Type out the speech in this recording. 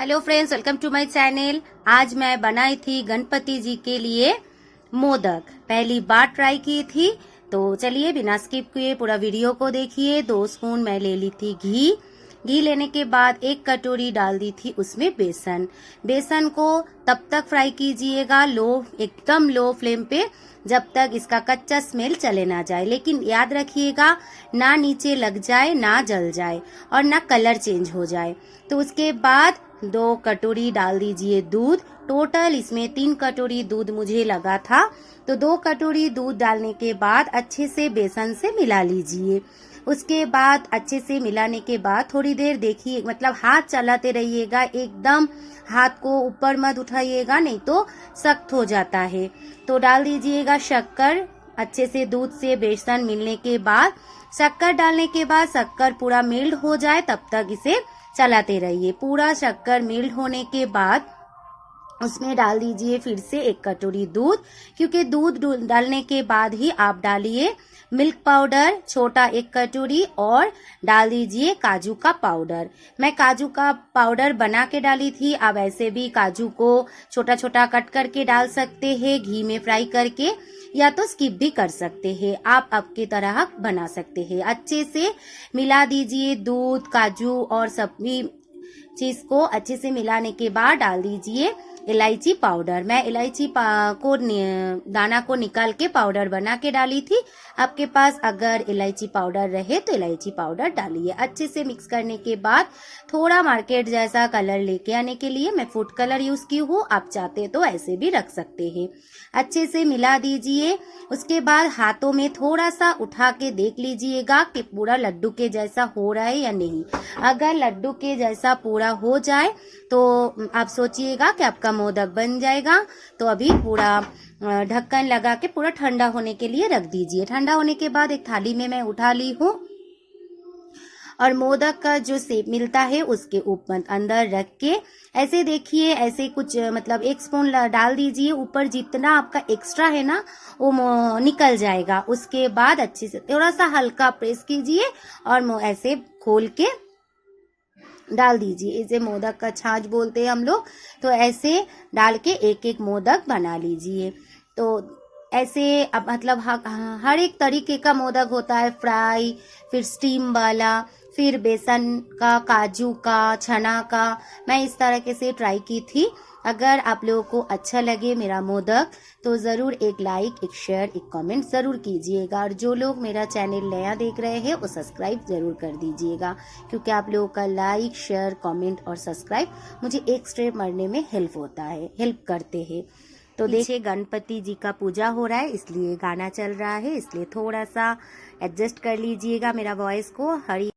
Hello friends, welcome to my channel. आज मैं बनाई थी गणपति जी के लिए मोदक। पहली बार ट्राई की थी, तो चलिए बिना स्किप किए पूरा वीडियो को देखिए। 2 स्पून मैं ले ली थी घी। घी लेने के बाद 1 कटोरी डाल दी थी उसमें बेसन। बेसन को तब तक फ्राई कीजिएगा एकदम लो फ्लेम पे, जब तक इसका कच्चा स्मेल चले ना जाए। लेकिन याद रखिएगा, ना नीचे लग जाए, ना जल जाए और ना कलर चेंज हो जाए। तो उसके बाद 2 कटोरी डाल दीजिए दूध। टोटल इसमें 3 कटोरी दूध मुझे लगा था। तो 2 कटोरी दूध डालने के बाद अच्छे से बेसन से मिला लीजिए। उसके बाद अच्छे से मिलाने के बाद थोड़ी देर देखिए, मतलब हाथ चलाते रहिएगा, एकदम हाथ को ऊपर मत उठाइएगा, नहीं तो सख्त हो जाता है। तो डाल दीजिएगा शक्कर। अच्छे से दूध से बेसन मिलने के बाद शक्कर डालने के बाद शक्कर पूरा मेल्ट हो जाए तब तक इसे चलाते रहिए। पूरा शक्कर मेल्ट होने के बाद उसमें डाल दीजिए फिर से 1 कटोरी दूध, क्योंकि दूध डालने के बाद ही आप डालिए मिल्क पाउडर छोटा 1 कटोरी और डाल दीजिए काजू का पाउडर। मैं काजू का पाउडर बना के डाली थी। आप ऐसे भी काजू को छोटा छोटा कट करके डाल सकते हैं घी में फ्राई करके, या तो स्किप भी कर सकते हैं। आप आपकी तरह बना सकते हैं। अच्छे से मिला दीजिए दूध, काजू और सभी चीज को अच्छे से मिलाने के बाद डाल दीजिए इलायची पाउडर। मैं इलायची को दाना को निकाल के पाउडर बना के डाली थी। आपके पास अगर इलायची पाउडर रहे तो इलायची पाउडर डालिए। अच्छे से मिक्स करने के बाद थोड़ा मार्केट जैसा कलर लेके आने के लिए मैं फूड कलर यूज की हूँ। आप चाहते तो ऐसे भी रख सकते हैं। अच्छे से मिला दीजिए। उसके बाद हाथों में थोड़ा सा उठा के देख लीजिएगा कि पूरा लड्डू के जैसा हो रहा है या नहीं। अगर लड्डू के जैसा पूरा हो जाए तो आप सोचिएगा कि आपका मोदक बन जाएगा। तो अभी पूरा ढक्कन लगा के पूरा ठंडा होने के लिए रख दीजिए। ठंडा होने के बाद एक थाली में मैं उठा ली हूँ और मोदक का जो शेप मिलता है उसके ऊपर अंदर रख के ऐसे देखिए, ऐसे कुछ मतलब 1 स्पून डाल दीजिए। ऊपर जितना आपका एक्स्ट्रा है ना वो निकल जाएगा। उसके बाद अच्छे से थोड़ा सा हल्का प्रेस कीजिए और ऐसे खोल के डाल दीजिए। इसे मोदक का छाछ बोलते हैं हम लोग। तो ऐसे डाल के एक एक मोदक बना लीजिए। तो ऐसे अब मतलब हर एक तरीके का मोदक होता है, फ्राई, फिर स्टीम वाला, फिर बेसन का, काजू का, चना का। मैं इस तरह से ट्राई की थी। अगर आप लोगों को अच्छा लगे मेरा मोदक तो ज़रूर एक लाइक, एक शेयर, एक कमेंट ज़रूर कीजिएगा। और जो लोग मेरा चैनल नया देख रहे हैं वो सब्सक्राइब ज़रूर कर दीजिएगा, क्योंकि आप लोगों का लाइक, शेयर, कमेंट और सब्सक्राइब मुझे एक स्टेप बढ़ने में हेल्प करते हैं। तो देखिए गणपति जी का पूजा हो रहा है, इसलिए गाना चल रहा है, इसलिए थोड़ा सा एडजस्ट कर लीजिएगा मेरा वॉइस को। हरी